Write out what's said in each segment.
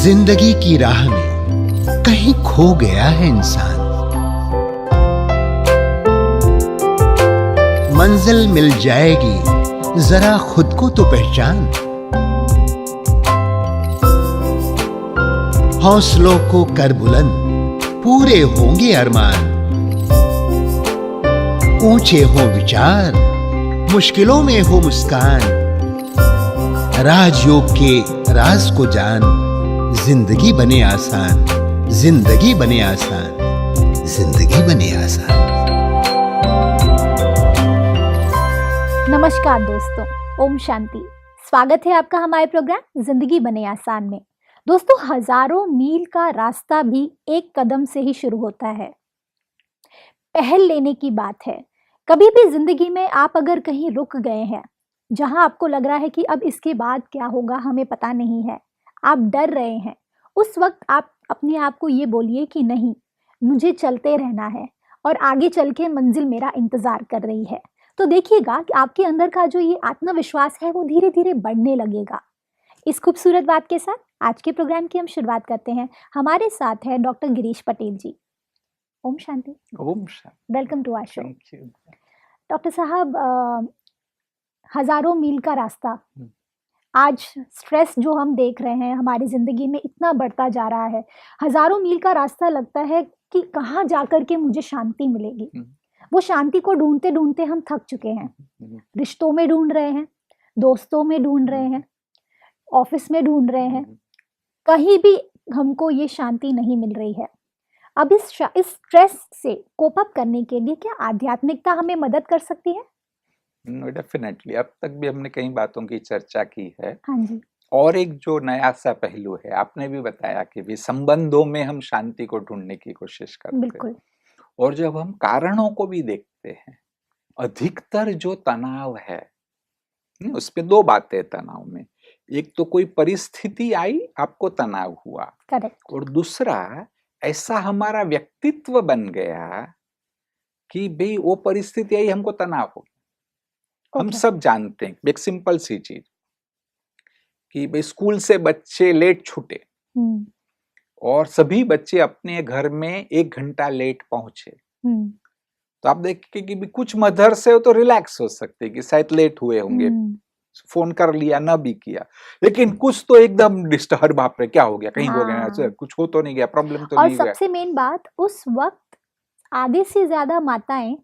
जिंदगी की राह में कहीं खो गया है इंसान। मंजिल मिल जाएगी, जरा खुद को तो पहचान। हौसलों को कर बुलंद, पूरे होंगे अरमान। ऊंचे हो विचार, मुश्किलों में हो मुस्कान। राजयोग के राज को जान, जिंदगी बने आसान, जिंदगी बने आसान, जिंदगी बने आसान। नमस्कार दोस्तों, ओम शांति। स्वागत है आपका हमारे प्रोग्राम जिंदगी बने आसान में। दोस्तों, हजारों मील का रास्ता भी एक कदम से ही शुरू होता है। पहल लेने की बात है। कभी भी जिंदगी में आप अगर कहीं रुक गए हैं, जहां आपको लग रहा है कि अब इसके बाद क्या होगा हमें पता नहीं है, आप डर रहे हैं, उस वक्त आप अपने आप को ये बोलिए कि नहीं, मुझे चलते रहना है और आगे चल के मंजिल मेरा इंतजार कर रही है। तो देखिएगा कि आपके अंदर का जो ये आत्मविश्वास है वो धीरे धीरे बढ़ने लगेगा। इस खूबसूरत बात के साथ आज के प्रोग्राम की हम शुरुआत करते हैं। हमारे साथ है डॉक्टर गिरीश पटेल जी। ओम शांति। ओम शांति। Welcome to our show. Thank you. Doctor साहब, हजारों मील का रास्ता, आज स्ट्रेस जो हम देख रहे हैं हमारी ज़िंदगी में इतना बढ़ता जा रहा है। हज़ारों मील का रास्ता, लगता है कि कहाँ जाकर के मुझे शांति मिलेगी। वो शांति को ढूंढते ढूंढते हम थक चुके हैं। रिश्तों में ढूंढ रहे हैं, दोस्तों में ढूंढ रहे हैं, ऑफिस में ढूंढ रहे हैं, कहीं भी हमको ये शांति नहीं मिल रही है। अब इस स्ट्रेस से कोप अप करने के लिए क्या आध्यात्मिकता हमें मदद कर सकती है? डेफिनेटली। अब तक भी हमने कई बातों की चर्चा की है। हाँ जी। और एक जो नया सा पहलू है, आपने भी बताया कि भी संबंधों में हम शांति को ढूंढने की कोशिश करते हैं। बिल्कुल। और जब हम कारणों को भी देखते हैं, अधिकतर जो तनाव है उसमें दो बातें तनाव में। एक तो कोई परिस्थिति आई, आपको तनाव हुआ। करेक्ट। और दूसरा, ऐसा हमारा व्यक्तित्व बन गया कि भाई वो परिस्थिति आई, हमको तनाव हो। हम सब जानते हैं एक सिंपल सी चीज कि भाई स्कूल से बच्चे लेट छूटे और सभी बच्चे अपने घर में 1 घंटा लेट पहुंचे, तो आप देखिए कि भी कुछ मदर्स है तो रिलैक्स हो सकते कि शायद लेट हुए होंगे, फोन कर लिया, ना भी किया। लेकिन कुछ तो एकदम डिस्टर्ब, बाप रे क्या हो गया, कहीं हो गया, कुछ हो तो नहीं गया, प्रॉब्लम तो नहीं गया। और सबसे मेन बात, उस वक्त आधे से ज्यादा माताएं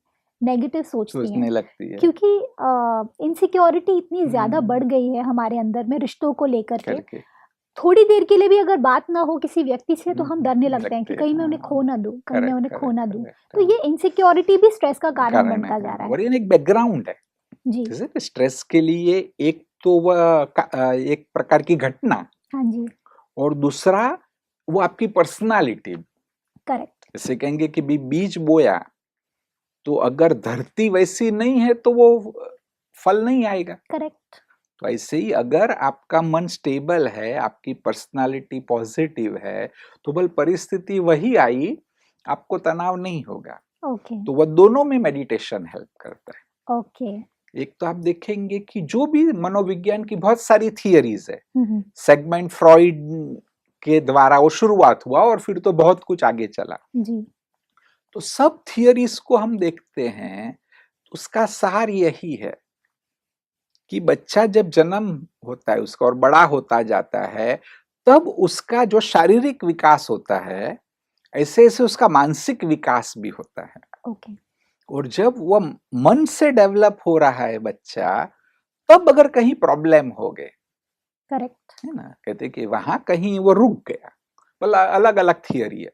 नेगेटिव सोचने लगती है, क्योंकि इनसिक्योरिटी इतनी ज्यादा बढ़ गई है हमारे अंदर में रिश्तों को लेकर के। थोड़ी देर के लिए भी अगर बात ना हो किसी व्यक्ति से तो हम डरने लगते हैं कि कहीं मैं उन्हें खो ना दूं, कहीं मैं उन्हें खो ना दूं। तो ये इनसिक्योरिटी भी स्ट्रेस का कारण बनता जा रहा है। और ये एक बैकग्राउंड है जी। जैसे स्ट्रेस के लिए एक तो वह एक प्रकार की घटना, हाँ जी, और दूसरा वो आपकी पर्सनालिटी। करेक्ट। जैसे कहेंगे कि बीज बोया तो अगर धरती वैसी नहीं है तो वो फल नहीं आएगा। करेक्ट। तो ऐसे ही अगर आपका मन स्टेबल है, आपकी पर्सनालिटी पॉजिटिव है, तो बल परिस्थिति वही आई, आपको तनाव नहीं होगा। ओके। तो वह दोनों में मेडिटेशन हेल्प करता है। ओके। एक तो आप देखेंगे कि जो भी मनोविज्ञान की बहुत सारी थियरीज है, सेगमेंट फ्रॉइड के द्वारा वो शुरुआत हुआ और फिर तो बहुत कुछ आगे चला जी। तो सब थियरीज को हम देखते हैं, उसका सार यही है कि बच्चा जब जन्म होता है उसका और बड़ा होता जाता है, तब उसका जो शारीरिक विकास होता है, ऐसे ऐसे उसका मानसिक विकास भी होता है। ओके। और जब वह मन से डेवलप हो रहा है बच्चा, तब अगर कहीं प्रॉब्लम हो गए, करेक्ट है ना, कहते कि वहां कहीं वो रुक गया। मतलब अलग अलग थियरी है,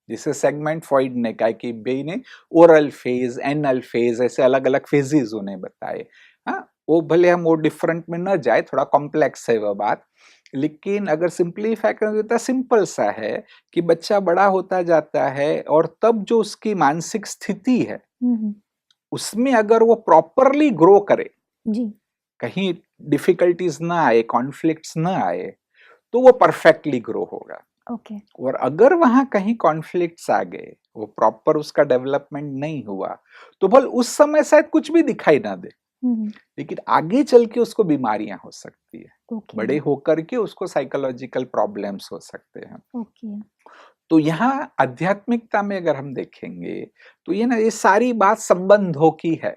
जिसे सेगमेंट फ्रॉइड ने कहा कि बे ने ओरल फेज, एनल फेज, ऐसे अलग अलग फेजेस उन्हें बताए। हाँ, वो भले हम वो डिफरेंट में न जाए, थोड़ा कॉम्प्लेक्स है वह बात, लेकिन अगर सिंप्लीफाई करें तो सिंपल सा है कि बच्चा बड़ा होता जाता है और तब जो उसकी मानसिक स्थिति है उसमें अगर वो प्रॉपरली ग्रो करे जी, कहीं डिफिकल्टीज ना आए, कॉन्फ्लिक्ट्स ना आए, तो वो परफेक्टली ग्रो होगा। ओके। और अगर वहां कहीं कॉन्फ्लिक्ट्स आ गए, वो प्रॉपर उसका डेवलपमेंट नहीं हुआ, तो भल उस समय शायद कुछ भी दिखाई ना दे। लेकिन आगे चल के उसको बीमारियां हो सकती है, बड़े ओके। होकर के उसको साइकोलॉजिकल प्रॉब्लम्स हो सकते हैं। ओके। तो यहाँ आध्यात्मिकता में अगर हम देखेंगे तो ये सारी बात संबंधों की है।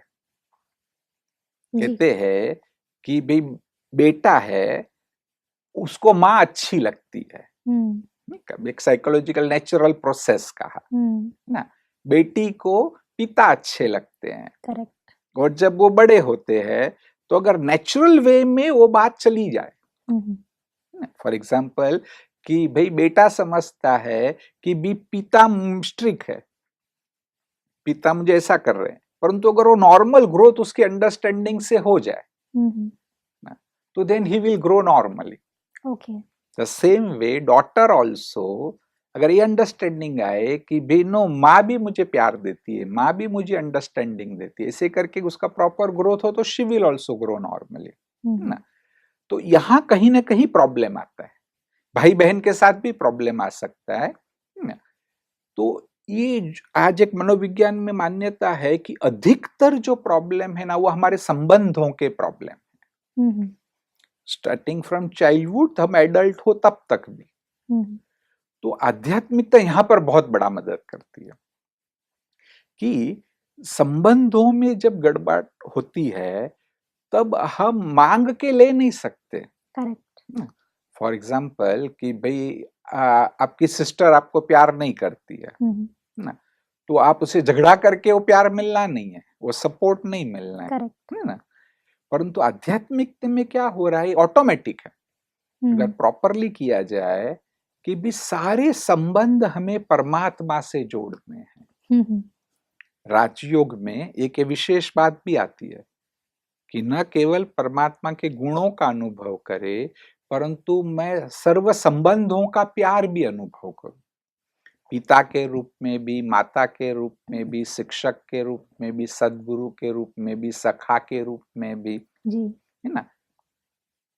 जी। कहते हैं कि भाई बेटा है, उसको माँ अच्छी लगती है, एक साइकोलॉजिकल नेचुरल प्रोसेस कहा ना। बेटी को पिता अच्छे लगते हैं, करेक्ट। और जब वो बड़े होते हैं तो अगर नेचुरल वे में वो बात चली जाए, फॉर एग्जाम्पल कि भाई बेटा समझता है कि भी पिता स्ट्रिक्ट है, पिता मुझे ऐसा कर रहे हैं, परंतु अगर वो नॉर्मल ग्रोथ उसके अंडरस्टैंडिंग से हो जाए ना, तो then he will grow normally. Okay. The same way daughter also, अगर ये अंडरस्टैंडिंग आए कि बेनो माँ भी मुझे प्यार देती है, माँ भी मुझे अंडरस्टैंडिंग देती है, ऐसे करके उसका प्रॉपर ग्रोथ हो, तो she will also grow normally ना। तो यहाँ कहीं ना कहीं प्रॉब्लम आता है, भाई बहन के साथ भी प्रॉब्लम आ सकता है ना। तो ये आज एक मनोविज्ञान में मान्यता है कि अधिकतर जो प्रॉब्लम है ना, वो हमारे संबंधों के प्रॉब्लम है, स्टार्टिंग फ्रॉम चाइल्डहुड हम एडल्ट हो तब तक भी। तो आध्यात्मिकता यहाँ पर बहुत बड़ा मदद करती है कि संबंधों में जब गड़बड़ होती है तब हम मांग के ले नहीं सकते। करेक्ट। फॉर एग्जाम्पल कि भाई आपकी सिस्टर आपको प्यार नहीं करती है ना, तो आप उसे झगड़ा करके वो प्यार मिलना नहीं है, वो सपोर्ट नहीं मिलना है, करेक्ट। ना। परंतु आध्यात्मिकता में क्या हो रहा है, ऑटोमेटिक है, अगर प्रॉपरली किया जाए कि भी सारे संबंध हमें परमात्मा से जोड़ने हैं। राजयोग में एक विशेष बात भी आती है कि न केवल परमात्मा के गुणों का अनुभव करे, परंतु मैं सर्व संबंधों का प्यार भी अनुभव करूं, पिता के रूप में भी, माता के रूप में भी, शिक्षक के रूप में भी, सद्गुरु के रूप में भी, सखा के रूप में भी, जी, है ना।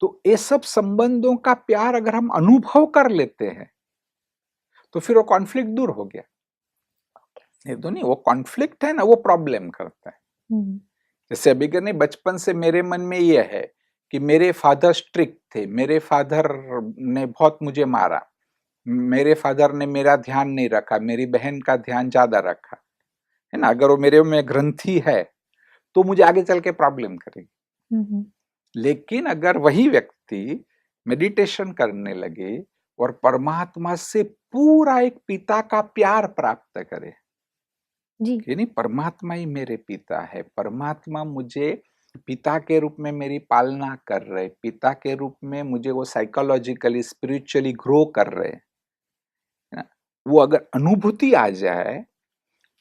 तो ये सब संबंधों का प्यार अगर हम अनुभव कर लेते हैं तो फिर वो कॉन्फ्लिक्ट दूर हो गया। नहीं तो नहीं, वो कॉन्फ्लिक्ट है ना, वो प्रॉब्लम करता है। जैसे अभी के नहीं, बचपन से मेरे मन में ये है कि मेरे फादर स्ट्रिक्ट थे, मेरे फादर ने बहुत मुझे मारा, मेरे फादर ने मेरा ध्यान नहीं रखा, मेरी बहन का ध्यान ज्यादा रखा, है ना। अगर वो मेरे में ग्रंथि है तो मुझे आगे चल के प्रॉब्लम करेगी। लेकिन अगर वही व्यक्ति मेडिटेशन करने लगे और परमात्मा से पूरा एक पिता का प्यार प्राप्त करे, जी, यानी परमात्मा ही मेरे पिता है, परमात्मा मुझे पिता के रूप में मेरी पालना कर रहे, पिता के रूप में मुझे वो साइकोलॉजिकली स्पिरिचुअली ग्रो कर रहे, है ना। वो अगर अनुभूति आ जाए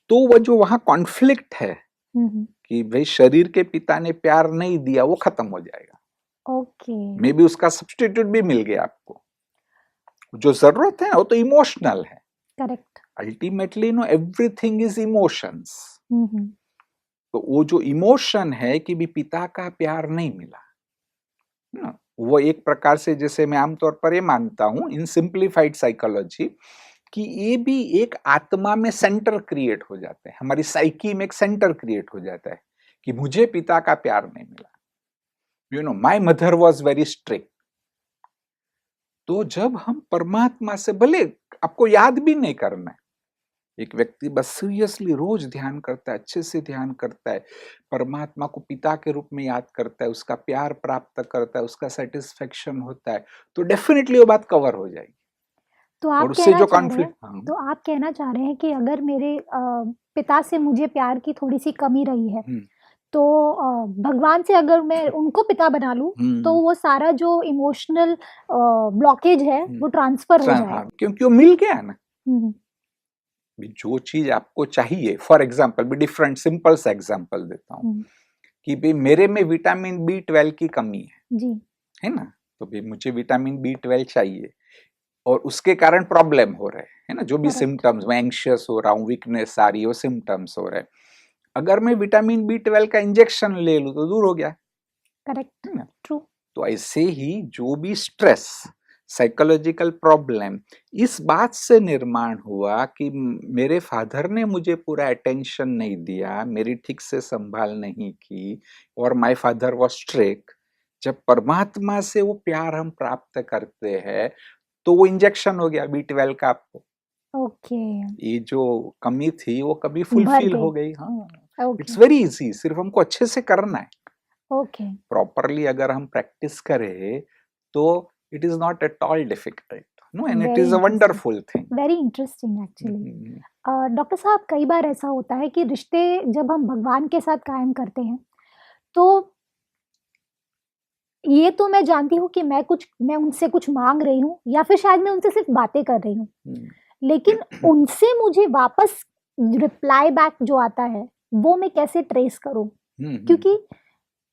तो वो जो वहां कॉन्फ्लिक्ट है कि भाई शरीर के पिता ने प्यार नहीं दिया, वो खत्म हो जाएगा। ओके। मे बी उसका सब्स्टिट्यूट भी मिल गया आपको। जो जरूरत है वो तो इमोशनल है। Correct. Ultimately know everything is emotions. तो वो जो इमोशन है कि भी पिता का प्यार नहीं मिला ना, वो एक प्रकार से, जैसे मैं आमतौर पर ये मानता हूं इन सिंप्लीफाइड साइकोलॉजी, कि ये भी एक आत्मा में सेंटर क्रिएट हो जाता है, हमारी साइकी में एक सेंटर क्रिएट हो जाता है कि मुझे पिता का प्यार नहीं मिला। You know, my mother was very strict. तो जब हम परमात्मा से, भले आपको याद भी नहीं करना है, एक व्यक्ति बस सीरियसली रोज ध्यान करता है, अच्छे से ध्यान करता है, परमात्मा को पिता के रूप में याद करता है, उसका प्यार प्राप्त करता है, उसका सेटिस्फेक्शन होता है, तो डेफिनेटली वो बात कवर हो जाएगी। तो आप कहना चाह रहे हैं कि अगर मेरे पिता से मुझे प्यार की थोड़ी सी कमी रही है, तो भगवान से अगर मैं उनको पिता बना लूं तो वो सारा जो इमोशनल ब्लॉकेज है वो ट्रांसफर हो जाएगा, क्योंकि वो मिल गया ना। जो चीज आपको चाहिए, फॉर एग्जाम्पल भी डिफरेंट सिंपल सा एग्जाम्पल देता हूँ कि भाई मेरे में विटामिन B12 की कमी है जी, है ना, तो भाई मुझे विटामिन B12 चाहिए और उसके कारण प्रॉब्लम हो रहे है ना, जो भी सिम्टम्स, मैं एंग्शियस हो रहा हूँ, वीकनेस आ रही है, वो सिम्टम्स हो रहे हैं, अगर मैं विटामिन B12 का इंजेक्शन ले लूं तो दूर हो गया। Correct, true. तो ऐसे ही जो भी स्ट्रेस, साइकोलॉजिकल प्रॉब्लम इस बात से निर्माण हुआ कि मेरे फादर ने मुझे पूरा अटेंशन नहीं दिया, मेरी ठीक से संभाल नहीं की, और माय फादर वाज स्ट्रिक्ट। जब परमात्मा से वो प्यार हम प्राप्त करते हैं तो वो इंजेक्शन हो गया B12 का आपको। ओके। ये जो कमी थी वो कभी भर फुलफिल गई। हो गई। हाँ, ओके। इट्स वेरी इजी, सिर्फ हमको अच्छे से करना है। ओके। प्रॉपरली अगर हम प्रैक्टिस करें तो it is not at all difficult, no, and it very is a interesting, wonderful thing. Very interesting actually. Doctor साहब, कई बार ऐसा होता है कि रिश्ते जब हम भगवान के साथ कायम करते हैं तो ये तो मैं जानती हूँ कि मैं उनसे कुछ मांग रही हूँ या फिर शायद मैं उनसे सिर्फ बातें कर रही हूँ, लेकिन उनसे मुझे वापस रिप्लाई बैक जो आता है वो मैं कैसे ट्रेस करूँ? क्योंकि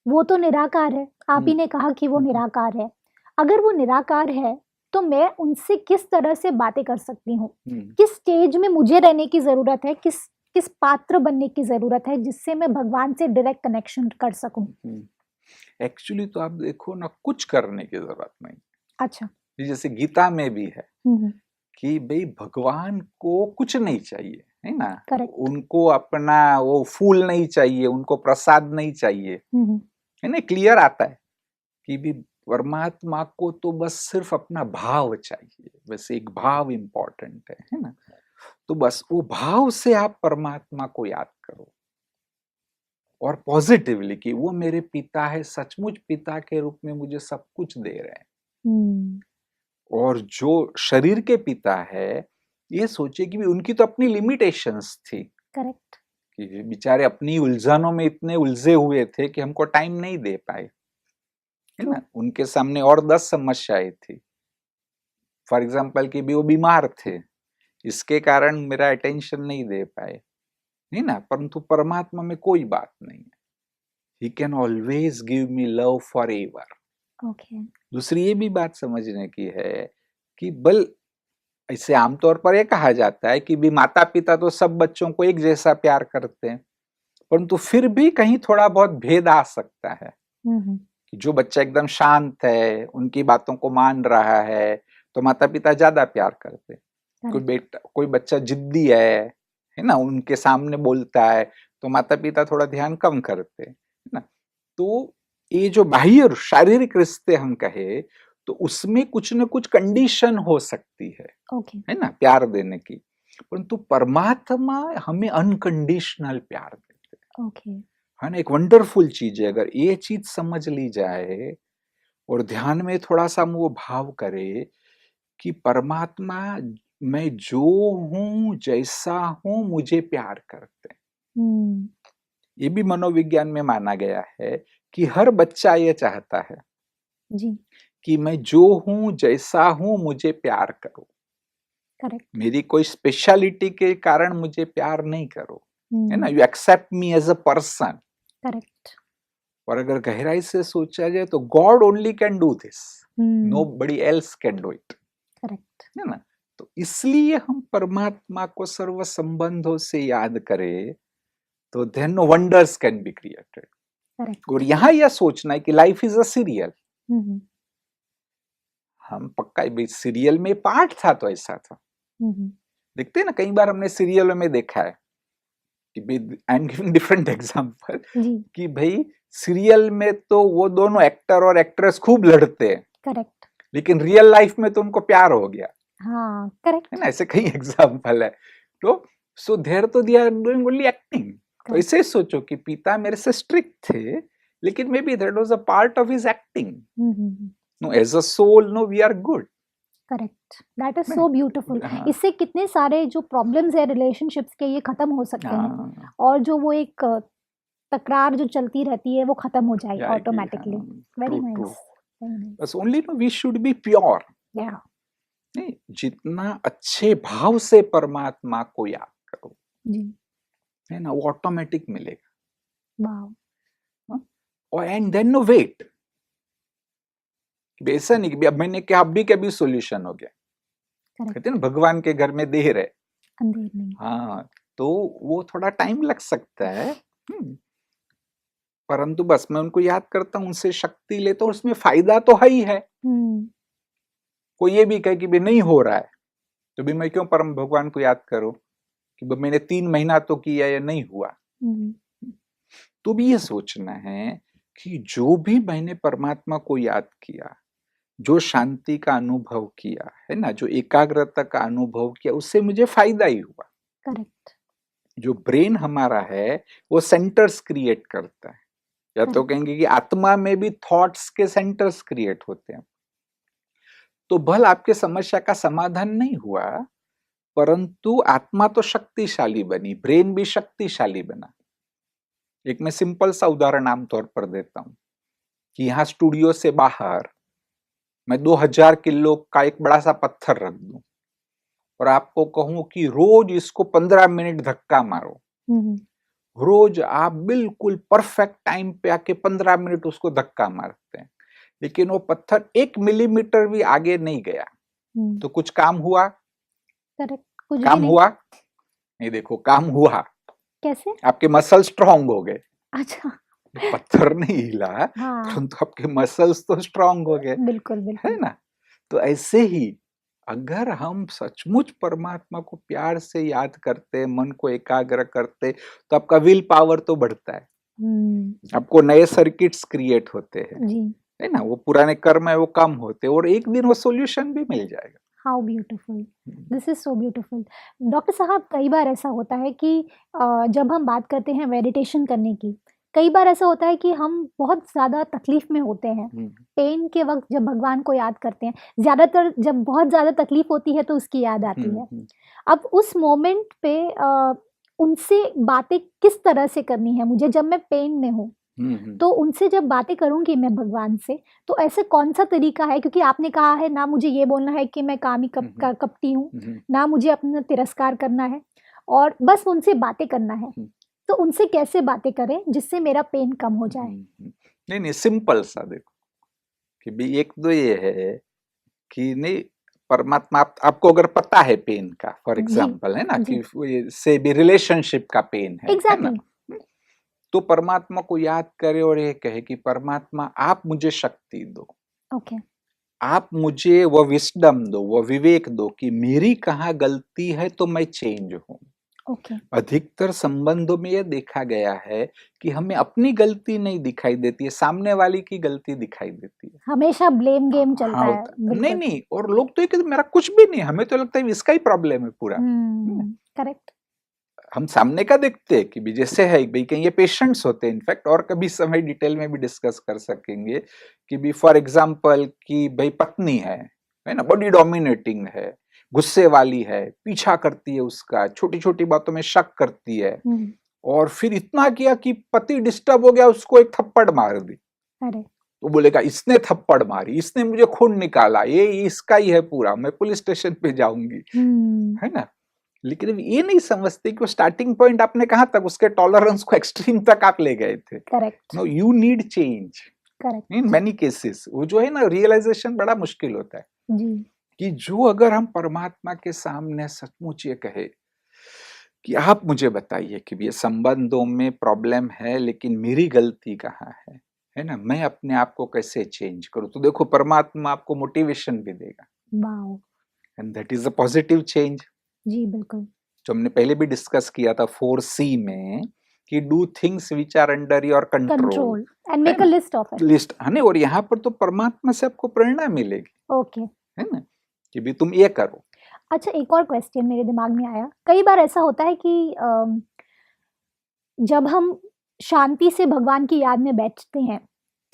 वो तो निराकार है, आप ही ने कहा कि वो निराकार है। अगर वो निराकार है तो मैं उनसे किस तरह से बातें कर सकती हूँ? किस स्टेज में मुझे रहने की जरूरत है, किस पात्र बनने की जरूरत है जिससे मैं भगवान से डायरेक्ट कनेक्शन कर सकूं? एक्चुअली तो आप देखो ना, कुछ करने की जरूरत नहीं। अच्छा। जैसे गीता में भी है कि भाई भगवान को कुछ नहीं चाहिए, है ना। Correct. उनको अपना वो फूल नहीं चाहिए, उनको प्रसाद नहीं चाहिए, है ना। क्लियर आता है कि भी परमात्मा को तो बस सिर्फ अपना भाव चाहिए, बस एक भाव इंपॉर्टेंट है ना। तो बस वो भाव से आप परमात्मा को याद करो और पॉजिटिवली कि वो मेरे पिता है, सचमुच पिता के रूप में मुझे सब कुछ दे रहे हैं। और जो शरीर के पिता है, ये सोचे कि भी उनकी तो अपनी लिमिटेशंस थी। करेक्ट। कि बेचारे अपनी उलझनों में इतने उलझे हुए थे कि हमको टाइम नहीं दे पाए, है ना। उनके सामने और 10 समस्याएं थी। फॉर एग्जाम्पल कि भी वो बीमार थे, इसके कारण मेरा अटेंशन नहीं दे पाए, है ना। परंतु परमात्मा में कोई बात नहीं है, he can always give me love for ever. दूसरी ये भी बात समझने की है कि बल ऐसे आमतौर पर यह कहा जाता है कि भी माता पिता तो सब बच्चों को एक जैसा प्यार करते हैं, परंतु फिर भी कहीं थोड़ा बहुत भेद आ सकता है। जो बच्चा एकदम शांत है, उनकी बातों को मान रहा है, तो माता पिता ज्यादा प्यार करते। कोई बच्चा जिद्दी है ना, उनके सामने बोलता है तो माता पिता थोड़ा ध्यान कम करते, है ना। तो ये जो बाह्य शारीरिक रिश्ते हम कहे तो उसमें कुछ न कुछ कंडीशन हो सकती है, है ना, प्यार देने की। परंतु परमात्मा हमें अनकंडीशनल प्यार देते हैं, है ना। एक वंडरफुल चीज है। अगर ये चीज समझ ली जाए और ध्यान में थोड़ा सा हम वो भाव करे कि परमात्मा मैं जो हूं, जैसा हूं, मुझे प्यार करते हैं। ये भी मनोविज्ञान में माना गया है कि हर बच्चा ये चाहता है जी कि मैं जो हूं, जैसा हूं, मुझे प्यार करो। करेक्ट। मेरी कोई स्पेशलिटी के कारण मुझे प्यार नहीं करो, है ना। You accept me as a person. Correct. और अगर गहराई से सोचा जाए तो God only can do this, nobody else can do it. Correct, है ना। तो इसलिए हम परमात्मा को सर्व संबंधों से याद करें तो then wonders can be created. और यहाँ यह सोचना है कि लाइफ इज अ सीरियल। हम पक्का सीरियल में पार्ट था तो ऐसा था। देखते हैं ना, कई बार हमने सीरियलों में देखा है कि I am giving different example कि भाई सीरियल में तो वो दोनों एक्टर और एक्ट्रेस खूब लड़ते हैं, करेक्ट, लेकिन रियल लाइफ में तो उनको प्यार हो गया। हाँ, करेक्ट, है ना। ऐसे कई एग्जांपल है। तो सो देयर तो they are doing only acting. तो ऐसे सोचो कि पिता मेरे से स्ट्रिक्ट थे, लेकिन maybe that was a part of his acting. No, as a soul, no, we are good. Correct, that is so beautiful. इससे कितने सारे जो प्रॉब्लम्स है रिलेशनशिप्स के, ये खत्म हो सकते हैं, और जो वो एक तकरार जो चलती रहती है वो खत्म हो जाएगी ऑटोमेटिकली। Very nice. बस only we should be pure. नहीं, जितना अच्छे भाव से परमात्मा को याद करो जी, है ना, वो ऑटोमेटिक मिलेगा। वाह। और एंड देन नो वेट, ऐसा नहीं कि अब मैंने क्या, अब भी कभी सॉल्यूशन हो गया। कहते हैं ना, भगवान के घर में देर है, अंधेर नहीं। हाँ, तो वो थोड़ा टाइम लग सकता है, परंतु बस मैं उनको याद करता हूँ, उनसे शक्ति लेता हूँ, उसमें फायदा तो है ही है। कोई ये भी कहे कि भाई नहीं हो रहा है, तो भी मैं क्यों परम भगवान को याद करूं कि भाई मैंने 3 महीना तो किया या नहीं हुआ। तो भी ये सोचना है कि जो भी मैंने परमात्मा को याद किया, जो शांति का अनुभव किया है ना, जो एकाग्रता का अनुभव किया, उससे मुझे फायदा ही हुआ। करेक्ट। जो ब्रेन हमारा है वो सेंटर्स क्रिएट करता है, या तो कहेंगे कि आत्मा में भी थॉट्स के सेंटर्स क्रिएट होते हैं। तो भल आपके समस्या का समाधान नहीं हुआ, परंतु आत्मा तो शक्तिशाली बनी, ब्रेन भी शक्तिशाली बना। एक मैं सिंपल सा उदाहरण आमतौर पर देता हूं कि यहाँ स्टूडियो से बाहर मैं 2000 किलो का एक बड़ा सा पत्थर रख दूं और आपको कहूं कि रोज इसको 15 मिनट धक्का मारो। रोज आप बिल्कुल परफेक्ट टाइम पे आके 15 मिनट उसको धक्का मारते हैं, लेकिन वो पत्थर 1 मिलीमीटर भी आगे नहीं गया, तो कुछ काम हुआ? करेक्ट, कुछ काम भी हुआ नहीं। देखो काम हुआ कैसे? आपके मसल स्ट्रांग हो गए। अच्छा, पत्थर नहीं हिला, हाँ, परंतु आपके मसल्स तो स्ट्रांग हो गए, बिल्कुल है बिल्कुल। ना। तो ऐसे ही अगर हम सचमुच परमात्मा को प्यार से याद करते, मन को एकाग्र करते, तो आपका विल पावर तो बढ़ता है, आपको नए सर्किट्स क्रिएट होते हैं, जी। है ना। वो पुराने कर्म है वो कम होते और एक दिन वो सॉल्यूशन भी मिल जाएगा। How beautiful, this is so beautiful. Doctor साहब, कई बार ऐसा होता है कि जब हम बात करते हैं मेडिटेशन करने की, कई बार ऐसा होता है कि हम बहुत ज़्यादा तकलीफ में होते हैं, पेन के वक्त जब भगवान को याद करते हैं, ज़्यादातर जब बहुत ज़्यादा तकलीफ होती है तो उसकी याद आती है। अब उस मोमेंट पे उनसे बातें किस तरह से करनी है मुझे, जब मैं पेन में हूँ तो उनसे जब बातें करूंगी मैं भगवान से, तो ऐसे कौन सा तरीका है? क्योंकि आपने कहा है ना मुझे ये बोलना है कि मैं कामी कपटी हूँ, ना मुझे अपना तिरस्कार करना है, और बस उनसे बातें करना है। तो उनसे कैसे बातें करें जिससे मेरा पेन कम हो जाए? नहीं नहीं, सिंपल सा देखो कि भी एक तो ये है कि नहीं, परमात्मा आपको अगर पता है पेन का, फॉर एग्जाम्पल, है ना, कि से भी रिलेशनशिप का पेन है, exactly. है ना, तो परमात्मा को याद करे और ये कहे कि परमात्मा आप मुझे शक्ति दो, okay. आप मुझे वो विस्डम दो, वो विवेक दो कि मेरी कहाँ गलती है तो मैं चेंज हूँ। okay. अधिकतर संबंधों में यह देखा गया है कि हमें अपनी गलती नहीं दिखाई देती है, सामने वाली की गलती दिखाई देती है। हमेशा ब्लेम गेम चलता है। नहीं नहीं, और लोग तो ये कहते मेरा कुछ भी नहीं, हमें तो लगता है इसका ही प्रॉब्लम है पूरा। करेक्ट। हम सामने का देखते हैं कि भी जैसे है भाई, कहीं ये पेशेंट्स होते हैं, इनफैक्ट और कभी समय डिटेल में भी डिस्कस कर सकेंगे कि भी फॉर एग्जांपल कि भाई पत्नी है ना, बॉडी डोमिनेटिंग है, गुस्से वाली है, पीछा करती है उसका, छोटी छोटी बातों में शक करती है, और फिर इतना किया कि पति डिस्टर्ब हो गया, उसको एक थप्पड़ मार दी। अरे तो बोलेगा इसने थप्पड़ मारी, इसने मुझे खून निकाला, ये इसका ही है पूरा, मैं पुलिस स्टेशन पे जाऊंगी, है ना। लेकिन ये नहीं समझते कि वो स्टार्टिंग पॉइंट आपने कहां तक, उसके टॉलरेंस को एक्सट्रीम तक आप ले गए थे। Correct. No, you need change. Correct. In many cases वो जो है ना, रियलाइजेशन बड़ा मुश्किल होता है जी। कि जो अगर हम परमात्मा के सामने सचमुच ये कहे कि आप मुझे बताइए कि ये संबंधों में प्रॉब्लम है, लेकिन मेरी गलती कहाँ है ना, मैं अपने आप को कैसे चेंज करूं, तो देखो परमात्मा आपको मोटिवेशन भी देगा। Wow. And that is a positive change. जी बिल्कुल, जो हमने पहले भी डिस्कस किया था 4C में कि do things which are under your control and make a list of it. List, है ना। और यहाँ पर तो परमात्मा से आपको प्रेरणा मिलेगी। ओके, है ना, कि भी तुम ये करो। अच्छा, एक और क्वेश्चन मेरे दिमाग में आया। कई बार ऐसा होता है कि जब हम शांति से भगवान की याद में बैठते हैं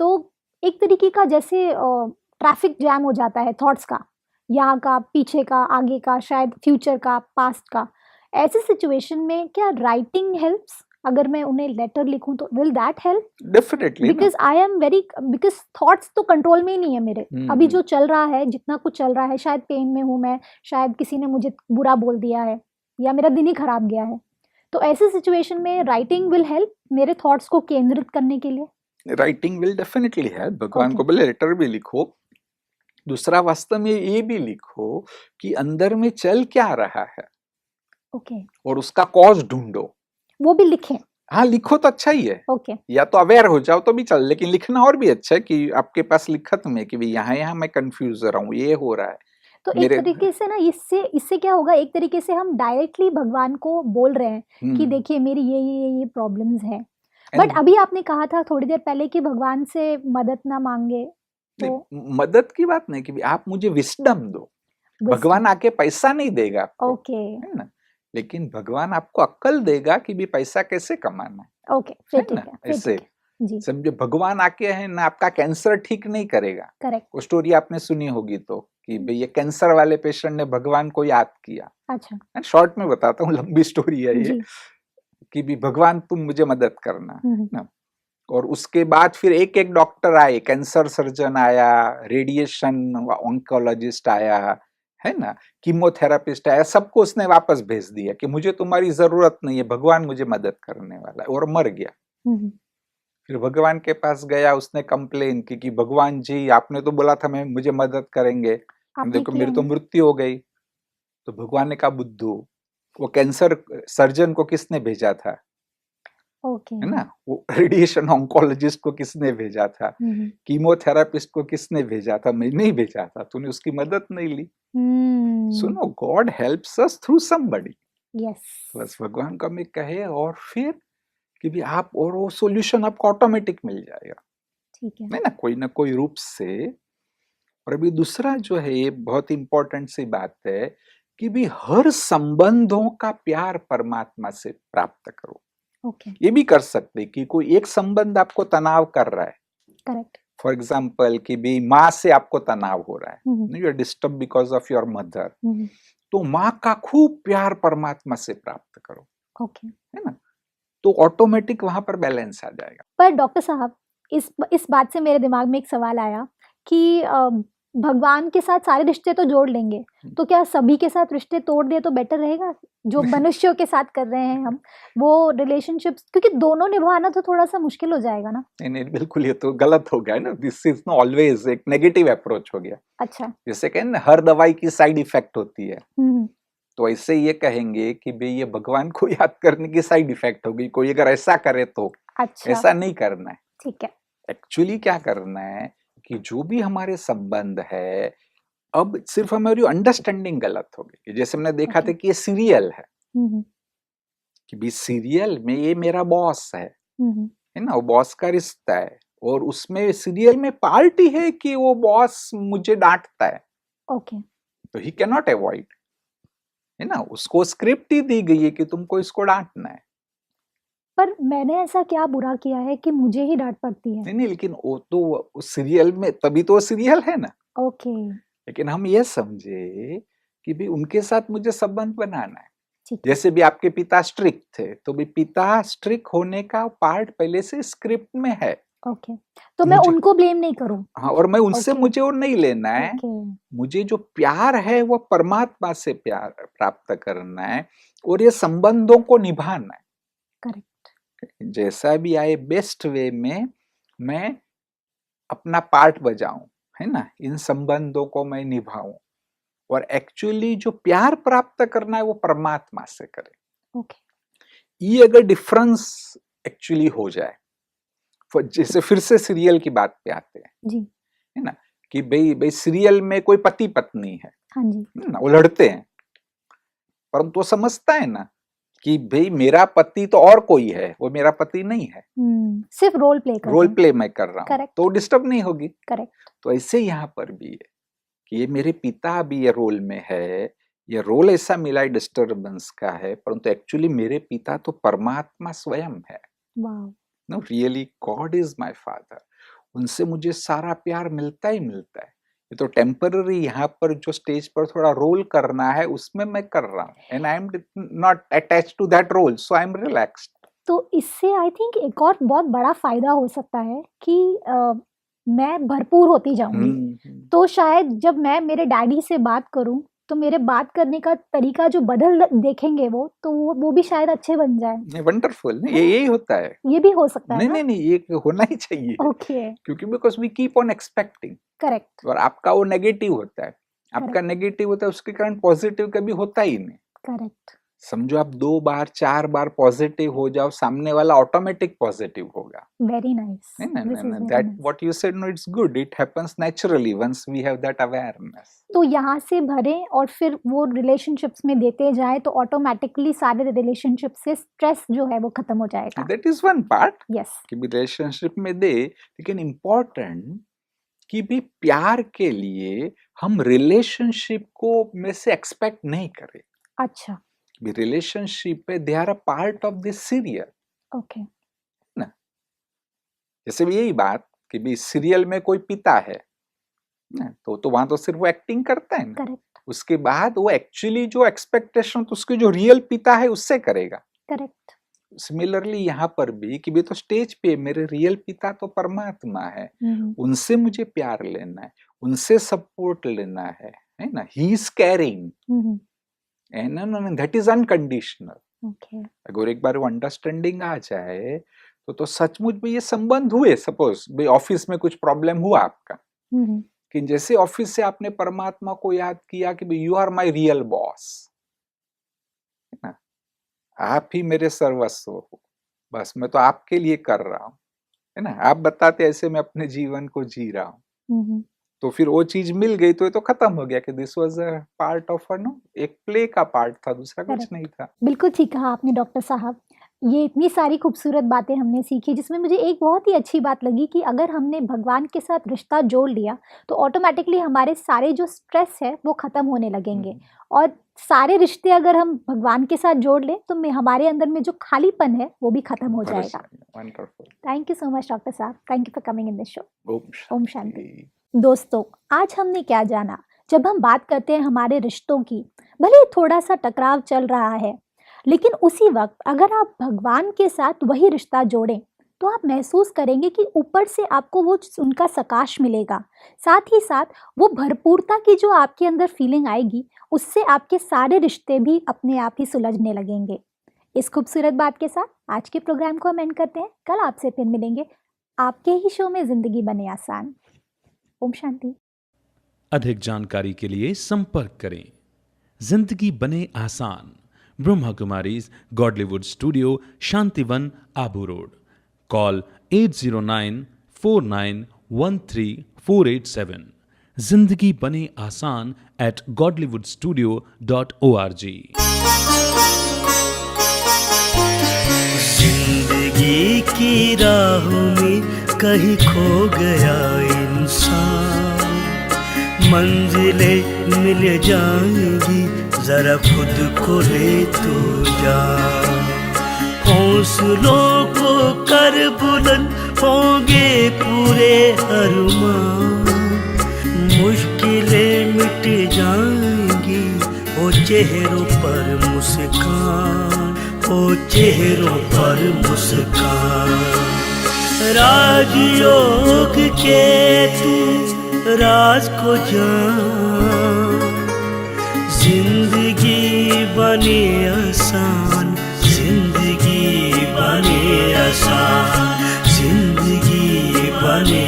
तो एक तरीके का जैसे ट्रैफिक जैम हो जाता है थॉट्स का, यहाँ का, पीछे का, आगे का, शायद फ्यूचर का, पास्ट का। ऐसी सिचुएशन में क्या राइटिंग हेल्प्स? अगर मैं उन्हें लेटर लिखूं तो will that help? Definitely, because I am very, because thoughts तो कंट्रोल में ही नहीं है मेरे। अभी जो चल रहा है, जितना कुछ चल रहा है, शायद पेन में हूँ मैं, शायद किसी ने मुझे बुरा बोल दिया है, या मेरा दिन ही खराब गया है। तो ऐसी सिचुएशन में राइटिंग विल हेल्प मेरे थॉट्स को केंद्रित करने के लिए। Writing will definitely help. भगवान को बोले लेटर भी लिखो। दूसरा, वास्तव में ये भी लिखो कि अंदर में चल क्या रहा है, ओके, और उसका कॉज ढूंढो। वो भी लिखें? हाँ, लिखो तो अच्छा ही है। ओके, या तो अवेयर हो जाओ तो भी चल, लेकिन लिखना और भी अच्छा है कि आपके पास लिखत में कि भाई यहाँ मैं कंफ्यूज रहा हूँ, ये हो रहा है, तो एक तरीके से ना इससे इससे क्या होगा, एक तरीके से हम डायरेक्टली भगवान को बोल रहे हैं कि देखिए मेरी ये प्रॉब्लम्स हैं। बट अभी आपने कहा था थोड़ी देर पहले कि भगवान से मदद ना मांगे, तो मदद की बात नहीं कि आप मुझे विस्डम दो। भगवान आके पैसा नहीं देगा आपको, ओके, है ना, लेकिन भगवान आपको अक्ल देगा कि भी पैसा कैसे कमाना है। ओके, फिर ठीक है, ऐसे समझे, भगवान आके है ना आपका कैंसर ठीक नहीं करेगा। करेक्ट। वो स्टोरी आपने सुनी होगी तो कि भाई ये कैंसर वाले पेशेंट ने भगवान को याद किया। अच्छा, शॉर्ट में बताता हूँ, लंबी स्टोरी है ये, कि भी भगवान तुम मुझे मदद करना, है ना। और उसके बाद फिर एक एक डॉक्टर आए, कैंसर सर्जन आया, रेडिएशन ऑन्कोलॉजिस्ट आया, है ना, कीमोथेरापिस्ट आया, सबको उसने वापस भेज दिया कि मुझे तुम्हारी जरूरत नहीं है, भगवान मुझे मदद करने वाला है, और मर गया। फिर भगवान के पास गया, उसने कंप्लेन की कि भगवान जी आपने तो बोला था मैं मुझे मदद करेंगे, देखो मेरी तो मृत्यु हो गई। तो भगवान ने कहा बुद्धू, वो कैंसर सर्जन को किसने भेजा था, है ना, वो रेडिएशन ऑन्कोलॉजिस्ट को किसने भेजा था, कीमोथेरापिस्ट को किसने भेजा था, मैं नहीं भेजा था, तूने उसकी मदद नहीं ली। सुनो, God helps us through somebody. बस भगवान का मैं कहे, और फिर कि भी आप, और वो सॉल्यूशन आपको ऑटोमेटिक मिल जाएगा, ठीक है ना, कोई ना कोई रूप से। और अभी दूसरा जो है, ये बहुत इंपॉर्टेंट सी बात है कि भी हर संबंधों का प्यार परमात्मा से प्राप्त करो। ये भी कर सकते कि कोई एक संबंध आपको तनाव कर रहा है, करेक्ट, फॉर एग्जाम्पल कि भी माँ से आपको तनाव हो रहा है, you are disturb because of your mother, तो माँ का खूब प्यार परमात्मा से प्राप्त करो, है ना, तो ऑटोमेटिक वहां पर बैलेंस आ जाएगा। पर डॉक्टर साहब, इस बात से मेरे दिमाग में एक सवाल आया कि भगवान के साथ सारे रिश्ते तो जोड़ लेंगे, तो क्या सभी के साथ रिश्ते तोड़ दिए तो बेटर रहेगा, जो मनुष्यों के साथ कर रहे हैं हम वो रिलेशनशिप्स, क्योंकि दोनों निभाना तो थोड़ा सा मुश्किल हो जाएगा ना। नहीं, बिल्कुल, ये तो गलत हो गया ना, दिस इज नो ऑलवेज एक नेगेटिव अप्रोच हो गया। अच्छा, जैसे कहते ना हर दवाई की साइड इफेक्ट होती है, तो ऐसे ये कहेंगे कि भाई ये भगवान को याद करने की साइड इफेक्ट होगी, कोई अगर ऐसा करे तो। अच्छा, ऐसा नहीं करना है, ठीक है। एक्चुअली क्या करना है कि जो भी हमारे संबंध है, अब सिर्फ हमारी अंडरस्टैंडिंग गलत हो गई। जैसे हमने देखा था कि ये सीरियल है, कि भी सीरियल में ये मेरा बॉस है ना, वो बॉस का रिश्ता है, और उसमें सीरियल में पार्टी है कि वो बॉस मुझे डांटता है, तो ही कैन नॉट अवॉइड, है ना, उसको स्क्रिप्ट ही दी गई है कि तुमको इसको डांटना है। पर मैंने ऐसा क्या बुरा किया है कि मुझे ही डांट पड़ती है? नहीं, लेकिन वो तो उस सीरियल में, तभी तो वो सीरियल है ना। लेकिन हम ये समझे कि भी उनके साथ मुझे संबंध बनाना है। जैसे भी आपके पिता स्ट्रिक्ट थे, तो भी पिता स्ट्रिक्ट होने का पार्ट पहले से स्क्रिप्ट में है। तो मैं उनको ब्लेम नहीं करूं। हाँ, और मैं उनसे मुझे और नहीं लेना है। मुझे जो प्यार है वो परमात्मा से प्यार प्राप्त करना है, और ये संबंधों को निभाना है। करेक्ट। जैसा भी आए बेस्ट वे में मैं अपना पार्ट बजाऊं, है ना, इन संबंधों को मैं निभाऊं, और एक्चुअली जो प्यार प्राप्त करना है वो परमात्मा से करें। ये अगर डिफरेंस एक्चुअली हो जाए, जैसे फिर से सीरियल की बात पे आते हैं जी, है ना, कि भाई सीरियल में कोई पति पत्नी है, हाँ जी, ना, वो लड़ते हैं, परंतु वो समझता है ना कि भाई मेरा पति तो और कोई है, वो मेरा पति नहीं है, सिर्फ रोल प्ले मैं कर रहा हूँ, तो डिस्टर्ब नहीं होगी। करेक्ट। तो ऐसे यहाँ पर भी है कि ये मेरे पिता भी ये रोल में है, ये रोल ऐसा मिला है डिस्टर्बेंस का है, परंतु एक्चुअली मेरे पिता तो परमात्मा स्वयं है। No, really God is my father. उनसे मुझे सारा प्यार मिलता ही मिलता है। ये तो टेम्पररी यहाँ पर जो स्टेज पर थोड़ा रोल करना है उसमें मैं कर रहा हूँ, and I am not attached to that role, so I am relaxed. तो इससे आई थिंक एक और बहुत बड़ा फायदा हो सकता है कि मैं भरपूर होती जाऊंगी। तो शायद जब मैं मेरे डैडी से बात करूं तो मेरे बात करने का तरीका जो बदल देखेंगे तो वो भी शायद अच्छे बन जाए। वंडरफुल, यही होता है। ये भी हो सकता है। नहीं, ये होना ही चाहिए। क्योंकि because we keep on expecting. Correct. और आपका वो नेगेटिव होता है, आपका नेगेटिव होता है, उसके कारण पॉजिटिव कभी होता ही नहीं। करेक्ट। समझो आप 2 बार 4 बार पॉजिटिव हो जाओ, सामने वाला ऑटोमेटिक पॉजिटिव होगा. Very nice. That what you said, no, it's good. It happens naturally once we have that awareness. तो यहाँ से भरें और फिर वो रिलेशनशिप्स में देते जाए तो ऑटोमेटिकली सारे रिलेशनशिप से स्ट्रेस जो है वो खत्म हो जाएगा. That is one part. Yes. कि भी रिलेशनशिप में दे, लेकिन इम्पोर्टेंट कि भी प्यार के लिए हम रिलेशनशिप को में से एक्सपेक्ट नहीं करें. अच्छा. रिलेशनशिप पे they are a part of this serial. Okay. ना, जैसे भी यही बात कि भी सीरियल में कोई पिता है ना, तो वहां तो सिर्फ वो एक्टिंग करता है ना. करेक्ट. उसके बाद वो एक्चुअली जो एक्सपेक्टेशन तो उसके जो रियल पिता है उससे करेगा. करेक्ट. सिमिलरली यहाँ पर भी कि भी तो स्टेज पे मेरे रियल पिता तो परमात्मा है, उनसे मुझे प्यार लेना है, उनसे सपोर्ट लेना है ना. He is caring and that is unconditional. अगर एक बार वो अंडरस्टैंडिंग आ जाए तो सचमुच में ये संबंध हुए. सपोज भाई ऑफिस में कुछ प्रॉब्लम हुआ आपका, कि जैसे ऑफिस से आपने परमात्मा को याद किया कि you are my real boss, है ना, आप ही मेरे सर्वस्व हो, बस मैं तो आपके लिए कर रहा हूँ, है ना, आप बताते ऐसे मैं अपने जीवन को जी रहा हूँ. तो फिर वो चीज मिल गई तो ये तो खत्म हो गया कि this was a part of एक प्ले का पार्ट था, दूसरा कुछ नहीं था. बिल्कुल ठीक कहा आपने डॉक्टर साहब. ये इतनी सारी खूबसूरत बातें हमने सीखी, जिसमें मुझे एक बहुत ही अच्छी बात लगी कि अगर हमने भगवान के साथ रिश्ता जोड़ लिया तो ऑटोमेटिकली हमारे सारे जो स्ट्रेस है वो ख़त्म होने लगेंगे. और सारे रिश्ते अगर हम भगवान के साथ जोड़ लें तो हमारे अंदर में जो खालीपन है वो भी खत्म हो जाएगा. Thank you so much doctor साहब. Thank you for coming in this show. Om Shanti. दोस्तों, आज हमने क्या जाना? जब हम बात करते हैं हमारे रिश्तों की, भले थोड़ा सा टकराव चल रहा है, लेकिन उसी वक्त अगर आप भगवान के साथ वही रिश्ता जोड़ें तो आप महसूस करेंगे कि ऊपर से आपको वो उनका सकाश मिलेगा. साथ ही साथ वो भरपूरता की जो आपके अंदर फीलिंग आएगी, उससे आपके सारे रिश्ते भी अपने आप ही सुलझने लगेंगे. इस खूबसूरत बात के साथ आज के प्रोग्राम को हम एंड करते हैं. कल आपसे फिर मिलेंगे आपके ही शो में जिंदगी बने आसान. ओम शांति. अधिक जानकारी के लिए संपर्क करें. जिंदगी बने आसान, Brahma Kumaris Godlywood studio, Shantivan, Abu road. Call 8094913487. जिंदगी बने आसान @godlywoodstudio.org. जिंदगी की राहों में कहीं खो गया इंसान, मंजिलें मिल जाएंगी, जरा खुद को ले तो जा. हौसलों को कर बुलंद, होंगे पूरे अरमान, मुश्किलें मिट जाएंगी, ओ चेहरों पर मुस्कान, ओ चेहरों पर मुस्कान. राजयोग के तू राज को जान, जिंदगी बने आसान, जिंदगी बने आसान, जिंदगी बने